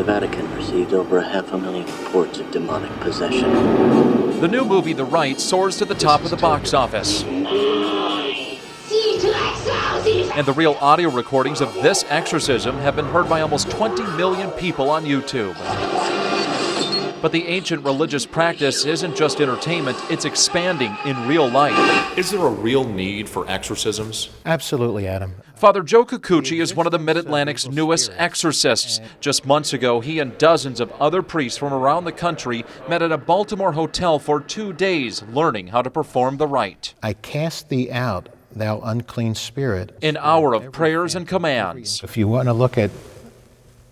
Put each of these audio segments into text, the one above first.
Vatican received over 500,000 reports of demonic possession. The new movie, The Rite, soars to the top of the box office. And the real audio recordings of this exorcism have been heard by almost 20 million people on YouTube. But the ancient religious practice isn't just entertainment, it's expanding in real life. Is there a real need for exorcisms? Absolutely, Adam. Father Joe Kikuchi is one of the Mid-Atlantic's newest exorcists. Just months ago, he and dozens of other priests from around the country met at a Baltimore hotel for 2 days, learning how to perform the rite. I cast thee out, thou unclean spirit. An hour of prayers and commands. If you want to look at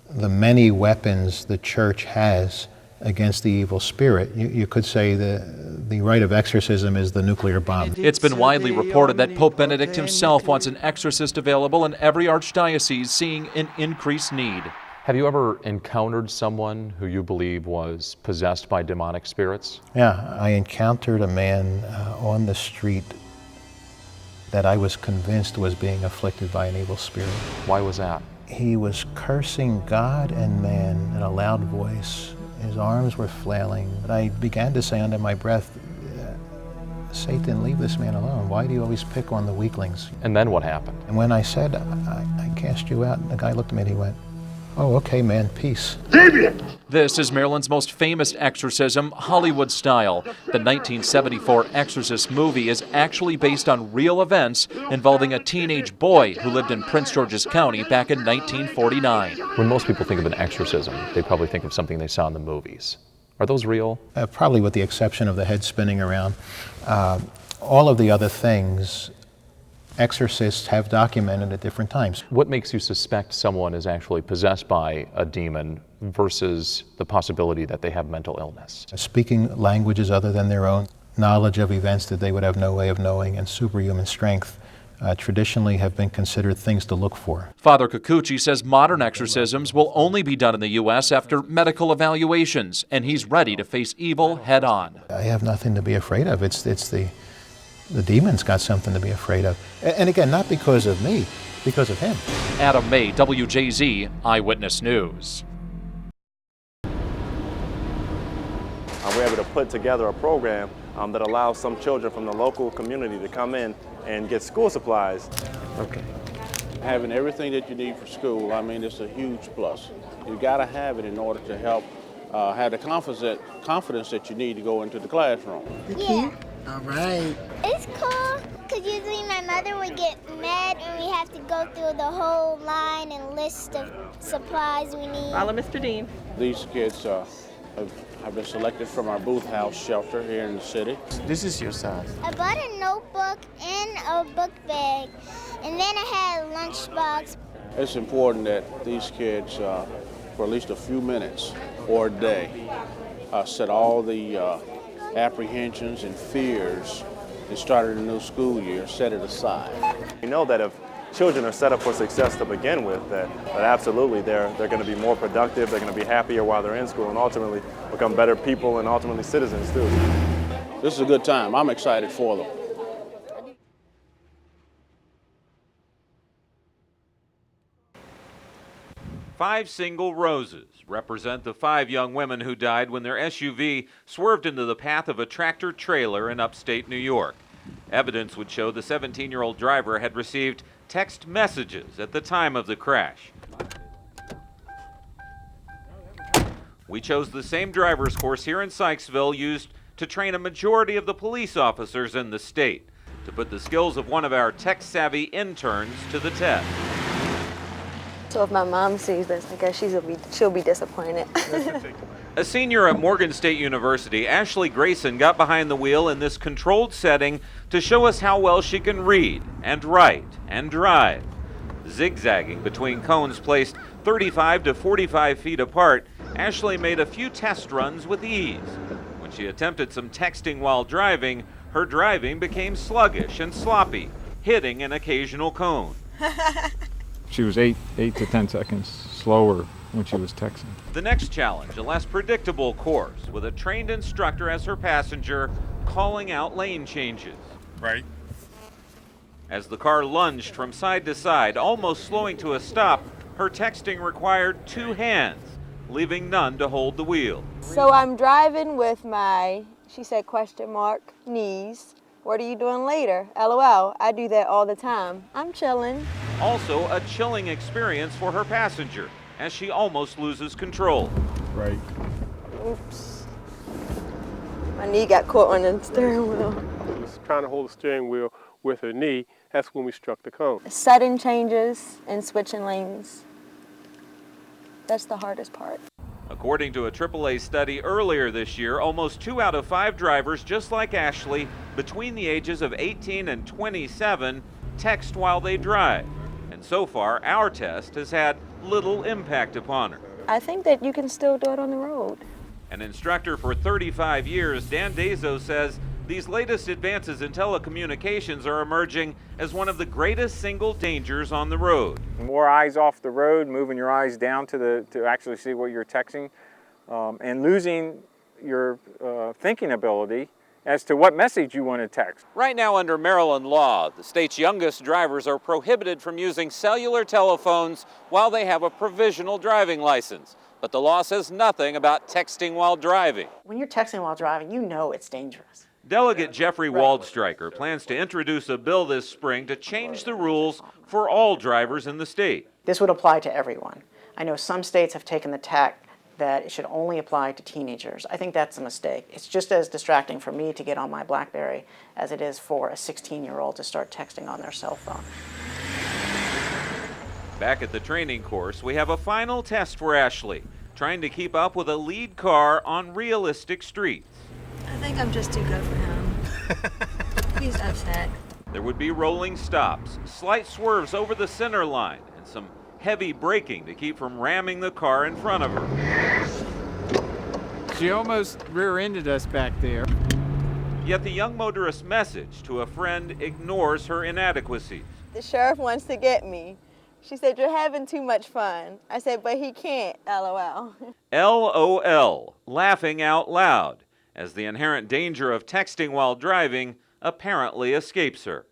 the many weapons the church has against the evil spirit, you could say the rite of exorcism is the nuclear bomb. It's been widely reported that Pope Benedict himself wants an exorcist available in every archdiocese, seeing an increased need. Have you ever encountered someone who you believe was possessed by demonic spirits? Yeah, I encountered a man on the street that I was convinced was being afflicted by an evil spirit. Why was that? He was cursing God and man in a loud voice. His arms were flailing. I began to say under my breath, Satan, leave this man alone. Why do you always pick on the weaklings? And then what happened? And when I said, I cast you out, the guy looked at me and he went, oh, okay, man, peace. This is Maryland's most famous exorcism, Hollywood style. The 1974 Exorcist movie is actually based on real events involving a teenage boy who lived in Prince George's County back in 1949. When most people think of an exorcism, they probably think of something they saw in the movies. Are those real? Probably with the exception of the head spinning around. All of the other things, exorcists have documented at different times. What makes you suspect someone is actually possessed by a demon versus the possibility that they have mental illness? Speaking languages other than their own, knowledge of events that they would have no way of knowing, and superhuman strength traditionally have been considered things to look for. Father Kikuchi says modern exorcisms will only be done in the U.S. after medical evaluations, and he's ready to face evil head on. I have nothing to be afraid of. It's the demon's got something to be afraid of. And again, not because of me, because of him. Adam May, WJZ, Eyewitness News. We're able to put together a program that allows some children from the local community to come in and get school supplies. Okay. Having everything that you need for school, I mean, it's a huge plus. You got to have it in order to help have the confidence that you need to go into the classroom. Yeah. All right. It's cool because usually my mother would get mad and we have to go through the whole line and list of supplies we need. Follow Mr. Dean. These kids have been selected from our Booth House shelter here in the city. This is your size. I bought a notebook and a book bag, and then I had a lunchbox. It's important that these kids, for at least a few minutes or a day, set all the apprehensions and fears that started a new school year, set it aside. We know that if children are set up for success to begin with, that absolutely they're going to be more productive, they're going to be happier while they're in school, and ultimately become better people and ultimately citizens too. This is a good time. I'm excited for them. Five single roses represent the 5 young women who died when their SUV swerved into the path of a tractor trailer in upstate New York. Evidence would show the 17-year-old driver had received text messages at the time of the crash. We chose the same driver's course here in Sykesville used to train a majority of the police officers in the state, to put the skills of one of our tech-savvy interns to the test. So if my mom sees this, I guess she'll be disappointed. A senior at Morgan State University, Ashley Grayson got behind the wheel in this controlled setting to show us how well she can read and write and drive. Zigzagging between cones placed 35 to 45 feet apart, Ashley made a few test runs with ease. When she attempted some texting while driving, her driving became sluggish and sloppy, hitting an occasional cone. She was 8 to 10 seconds slower when she was texting. The next challenge, a less predictable course, with a trained instructor as her passenger, calling out lane changes. Right. As the car lunged from side to side, almost slowing to a stop, her texting required 2 hands, leaving none to hold the wheel. So I'm driving with my, she said question mark, knees. What are you doing later? LOL, I do that all the time. I'm chilling. Also a chilling experience for her passenger as she almost loses control. Right. Oops. My knee got caught on the steering wheel. Was trying to hold the steering wheel with her knee. That's when we struck the cone. Sudden changes and switching lanes. That's the hardest part. According to a AAA study earlier this year, almost 2 out of 5 drivers, just like Ashley, between the ages of 18 and 27, text while they drive. And so far, our test has had little impact upon her. I think that you can still do it on the road. An instructor for 35 years, Dan Dazo says these latest advances in telecommunications are emerging as one of the greatest single dangers on the road. More eyes off the road, moving your eyes down to actually see what you're texting, and losing your thinking ability as to what message you want to text. Right now, under Maryland law, the state's youngest drivers are prohibited from using cellular telephones while they have a provisional driving license. But the law says nothing about texting while driving. When you're texting while driving, you know it's dangerous. Delegate Jeffrey Waldstreicher plans to introduce a bill this spring to change the rules for all drivers in the state. This would apply to everyone. I know some states have taken the tack that it should only apply to teenagers. I think that's a mistake. It's just as distracting for me to get on my BlackBerry as it is for a 16-year-old to start texting on their cell phone. Back at the training course, we have a final test for Ashley, trying to keep up with a lead car on realistic streets. I think I'm just too good for him. He's upset. There would be rolling stops, slight swerves over the center line, and some heavy braking to keep from ramming the car in front of her. She almost rear-ended us back there. Yet the young motorist's message to a friend ignores her inadequacies. The sheriff wants to get me. She said, you're having too much fun. I said, but he can't, LOL. LOL, laughing out loud, as the inherent danger of texting while driving apparently escapes her.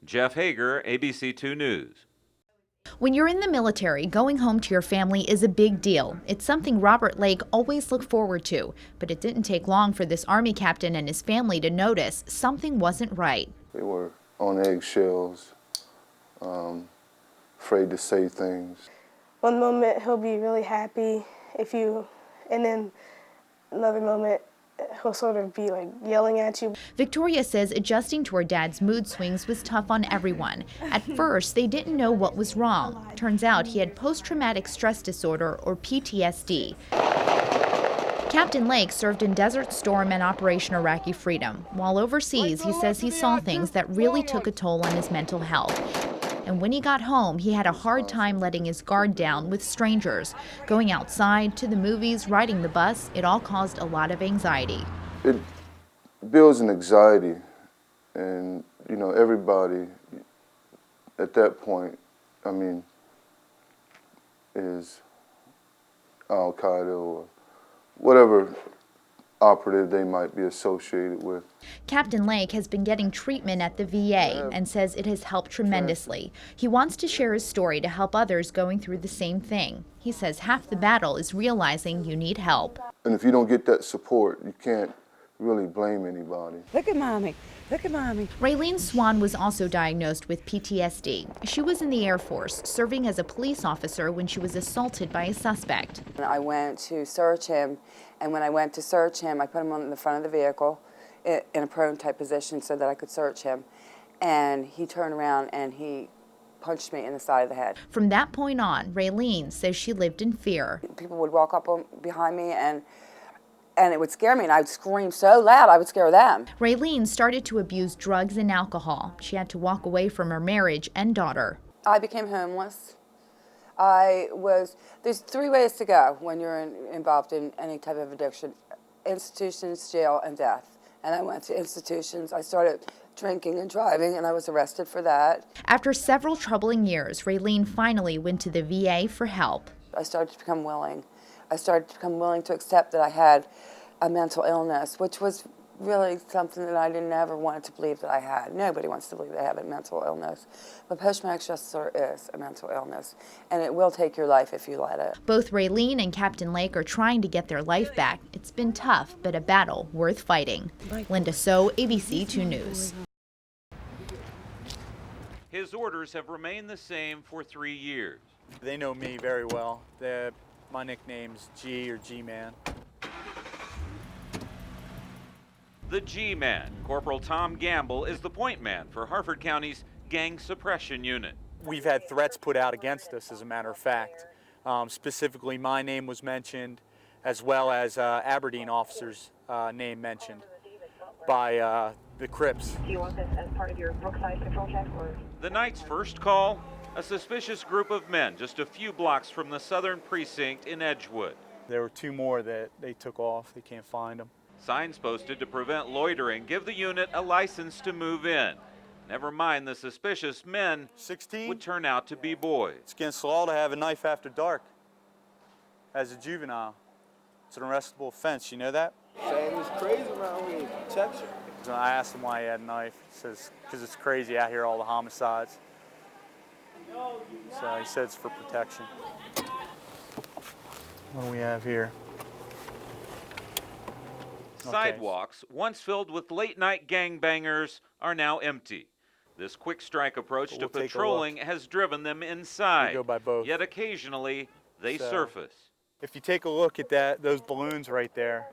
Jeff Hager, ABC 2 News. When you're in the military, going home to your family is a big deal. It's something Robert Lake always looked forward to, but it didn't take long for this Army captain and his family to notice something wasn't right. They were on eggshells, afraid to say things. One moment he'll be really happy and then another moment he'll sort of be like yelling at you. Victoria says adjusting to her dad's mood swings was tough on everyone. At first, they didn't know what was wrong. Turns out he had post-traumatic stress disorder, or PTSD. Captain Lake served in Desert Storm and Operation Iraqi Freedom. While overseas, he says he saw things that really took a toll on his mental health. And when he got home, he had a hard time letting his guard down with strangers. Going outside, to the movies, riding the bus, it all caused a lot of anxiety. It builds an anxiety, and you know, everybody at that point, I mean, is Al-Qaeda or whatever operative they might be associated with. Captain Lake has been getting treatment at the VA and says it has helped tremendously. He wants to share his story to help others going through the same thing. He says half the battle is realizing you need help. And if you don't get that support, you can't really blame anybody. Look at Mommy. Look at Mommy. Raylene Swan was also diagnosed with PTSD. She was in the Air Force, serving as a police officer when she was assaulted by a suspect. I went to search him, and when I went to search him, I put him on the front of the vehicle in a prone type position so that I could search him. And he turned around and he punched me in the side of the head. From that point on, Raylene says she lived in fear. People would walk up behind me and it would scare me, and I would scream so loud I would scare them. Raylene started to abuse drugs and alcohol. She had to walk away from her marriage and daughter. I became homeless. There's 3 ways to go when you're involved in any type of addiction: institutions, jail, and death. And I went to institutions. I started drinking and driving, and I was arrested for that. After several troubling years, Raylene finally went to the VA for help. I started to become willing. I started to become willing to accept that I had a mental illness, which was really something that I didn't ever want to believe that I had. Nobody wants to believe they have a mental illness. But post-traumatic stress disorder is a mental illness, and it will take your life if you let it. Both Raylene and Captain Lake are trying to get their life back. It's been tough, but a battle worth fighting. Linda So, ABC 2 News. His orders have remained the same for 3 years. They know me very well. My nickname's G or G-Man. The G-Man, Corporal Tom Gamble, is the point man for Harford County's Gang Suppression Unit. We've had threats put out against us, as a matter of fact. Specifically, my name was mentioned, as well as Aberdeen officer's name mentioned by the Crips. Do you want this as part of your Brookside control check? Or? The night's first call, a suspicious group of men just a few blocks from the southern precinct in Edgewood. There were 2 more that they took off. They can't find them. Signs posted to prevent loitering give the unit a license to move in. Never mind the suspicious men 16 would turn out to be boys. It's against the law to have a knife after dark as a juvenile. It's an arrestable offense. You know that? Saying it's crazy around here. Protection. So I asked him why he had a knife. He says, because it's crazy out here, all the homicides. So he said it's for protection. What do we have here? Sidewalks, once filled with late-night gangbangers, are now empty. This quick strike approach to patrolling has driven them inside. We go by both. Yet occasionally, they surface. If you take a look at those balloons right there,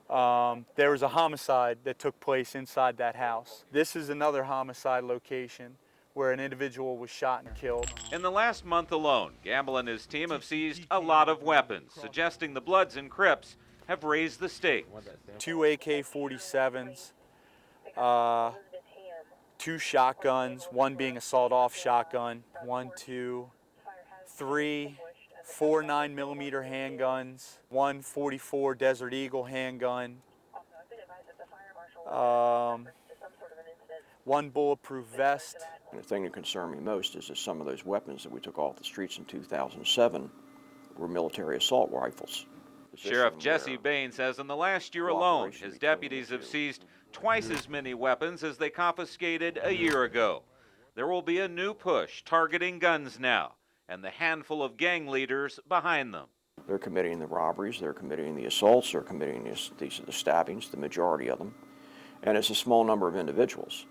there was a homicide that took place inside that house. This is another homicide location where an individual was shot and killed. In the last month alone, Gamble and his team have seized a lot of weapons, suggesting the Bloods and Crips have raised the stakes. 2 AK-47s, 2 shotguns, 1 being a sawed-off shotgun, 1, 2, 3, 4 9mm handguns, 1 44 Desert Eagle handgun, 1 bulletproof vest. The thing that concerned me most is that some of those weapons that we took off the streets in 2007 were military assault rifles. Sheriff Jesse Bain says in the last year alone, his deputies have seized twice as many weapons as they confiscated a year ago. There will be a new push targeting guns now, and the handful of gang leaders behind them. They're committing the robberies, they're committing the assaults, they're committing the stabbings, the majority of them. And it's a small number of individuals.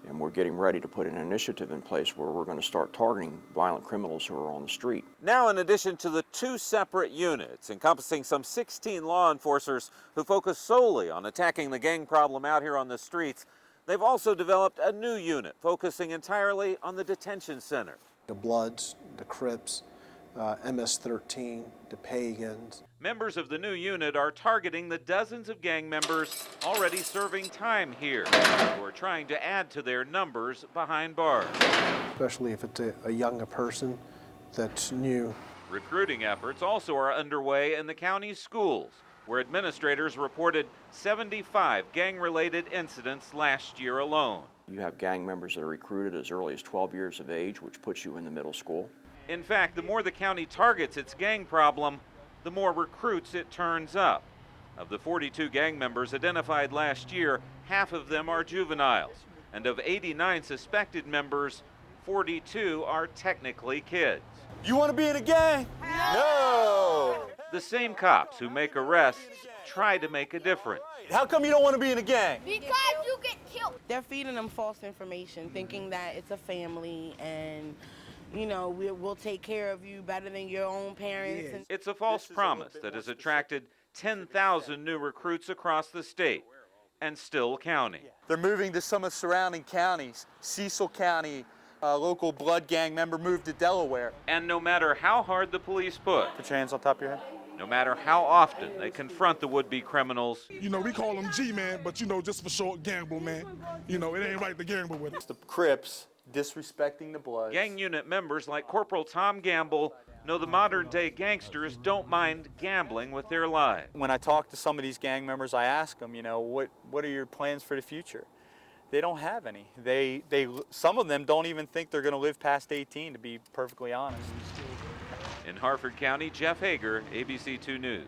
And we're getting ready to put an initiative in place where we're going to start targeting violent criminals who are on the street. Now, in addition to the 2 separate units, encompassing some 16 law enforcers who focus solely on attacking the gang problem out here on the streets, they've also developed a new unit focusing entirely on the detention center. The Bloods, the Crips, MS-13, the Pagans. Members of the new unit are targeting the dozens of gang members already serving time here, who are trying to add to their numbers behind bars. Especially if it's a younger person that's new. Recruiting efforts also are underway in the county's schools, where administrators reported 75 gang-related incidents last year alone. You have gang members that are recruited as early as 12 years of age, which puts you in the middle school. In fact, the more the county targets its gang problem, the more recruits it turns up. Of the 42 gang members identified last year, half of them are juveniles. And of 89 suspected members, 42 are technically kids. You want to be in a gang? No! The same cops who make arrests try to make a difference. How come you don't want to be in a gang? Because you get killed. They're feeding them false information, thinking that it's a family and, you know, we'll take care of you better than your own parents. Yeah. It's a false promise that has attracted 10,000 new recruits across the state and still counting. They're moving to some of the surrounding counties. Cecil County, a local blood gang member moved to Delaware. And no matter how hard the police push, put your hands on top of your head. No matter how often they confront the would-be criminals, you know, we call them G-Man, but you know, just for short, gamble, man. You know, it ain't right to gamble with it. The Crips disrespecting the Bloods. Gang unit members like Corporal Tom Gamble know the modern-day gangsters don't mind gambling with their lives. When I talk to some of these gang members, I ask them, you know, what are your plans for the future? They don't have any. Some of them don't even think they're going to live past 18, to be perfectly honest. In Harford County, Jeff Hager, ABC 2 News.